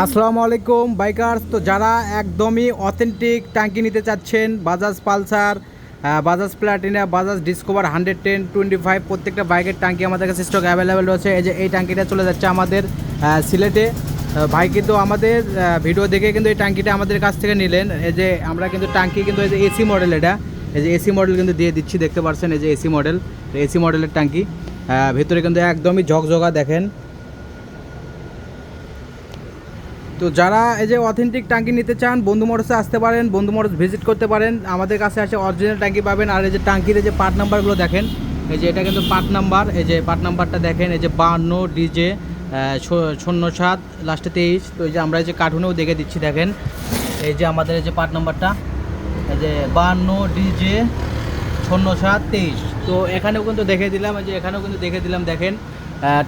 আসসালামু আলাইকুম বাইকার্স। তো যারা একদমই অথেন্টিক ট্যাঙ্কি নিতে চাচ্ছেন, Bajaj Pulsar, Bajaj Platina, Bajaj discover 110, 25 প্রত্যেকটা বাইকের ট্যাঙ্কি আমাদের কাছে স্টক অ্যাভেলেবেল রয়েছে। এই যে এই ট্যাঙ্কিটা চলে যাচ্ছে আমাদের সিলেটে। ভাই কিন্তু আমাদের ভিডিও দেখে কিন্তু এই ট্যাঙ্কিটা আমাদের কাছ থেকে নিলেন। এই যে আমরা কিন্তু ট্যাঙ্কি কিন্তু এই যে এসি মডেল, এটা এই যে এসি মডেল কিন্তু দিয়ে দিচ্ছি, দেখতে পাচ্ছেন এই যে এসি মডেল, এসি মডেলের ট্যাঙ্কি। ভিতরে কিন্তু একদমই ঝকঝকা দেখেন। তো যারা এই যে অথেন্টিক ট্যাঙ্কি নিতে চান, বন্ধু মোটরসে আসতে পারেন, বন্ধু মোটরস ভিজিট করতে পারেন। আমাদের কাছে আসে অরিজিনাল ট্যাঙ্কি পাবেন। আর এই যে ট্যাঙ্কির এই যে পার্ট নাম্বারগুলো দেখেন, এই যে এটা কিন্তু পার্ট নাম্বার, এই যে পার্ট নাম্বারটা দেখেন, এই যে 52 ডিজে 07 লাস্টে 23। তো এই যে আমরা এই যে কার্টুনেও দেখে দিচ্ছি, দেখেন এই যে আমাদের এই যে পার্ট নাম্বারটা, এই যে 52 ডিজে 07 23। তো এখানেও কিন্তু দেখে দিলাম, এই যে এখানেও কিন্তু দেখে দিলাম, দেখেন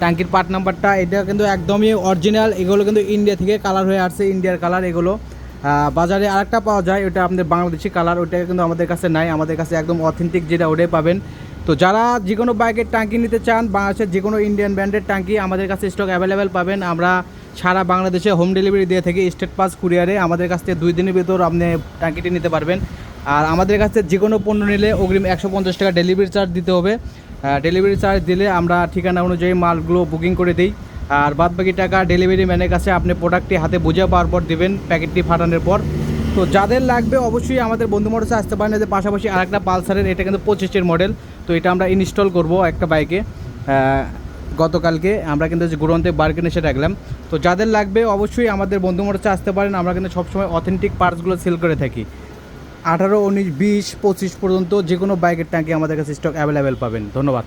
ট্যাঙ্কির পার্ট নাম্বারটা। এটা কিন্তু একদমই অরিজিনাল, এগুলো কিন্তু ইন্ডিয়া থেকে কালার হয়ে আসছে, ইন্ডিয়ার কালার। এগুলো বাজারে আরেকটা পাওয়া যায়, ওটা আমাদের বাংলাদেশি কালার, ওটা কিন্তু আমাদের কাছে নাই। আমাদের কাছে একদম অথেন্টিক যেটা, ওটাই পাবেন। তো যারা যে কোনো বাইকের ট্যাঙ্কি নিতে চান, বাংলাদেশের যে কোনো ইন্ডিয়ান ব্র্যান্ডের ট্যাঙ্কি আমাদের কাছে স্টক অ্যাভেলেবেল পাবেন। আমরা সারা বাংলাদেশে হোম ডেলিভারি দিয়ে থাকি, স্টেট পাস কুরিয়ারে। আমাদের কাছ থেকে 2 দিনের ভিতর আপনি ট্যাঙ্কিটি নিতে পারবেন। আর আমাদের কাছে যে কোনো পণ্য নিলে অগ্রিম 150 টাকা ডেলিভারি চার্জ দিতে হবে। ডেলিভারি চার্জ দিলে আমরা ঠিকানা অনুযায়ী মালগুলো বুকিং করে দিই। আর বাদবাকি টাকা ডেলিভারি ম্যানের কাছে আপনি প্রোডাক্টটি হাতে বুঝে পাওয়ার পর দেবেন, প্যাকেটটি ফাটানোর পর। তো যাদের লাগবে অবশ্যই আমাদের বন্ধু মোটরসে আসতে পারেন। যে পাশাপাশি আরেকটা পালসারের, এটা কিন্তু 25-এর মডেল। তো এটা আমরা ইনস্টল করব একটা বাইকে। গতকালকে আমরা কিন্তু যে গুরুন্তে বার্গেন এসে রাখলাম। তো যাদের লাগবে অবশ্যই আমাদের বন্ধু মোটরসে আসতে পারেন। আমরা কিন্তু সবসময় অথেন্টিক পার্টসগুলো সেল করে থাকি। 18, 19, 20, 25 পর্যন্ত যে কোনো বাইকের ট্যাঙ্কি আমাদের কাছে স্টক অ্যাভেলেবেল পাবেন। ধন্যবাদ।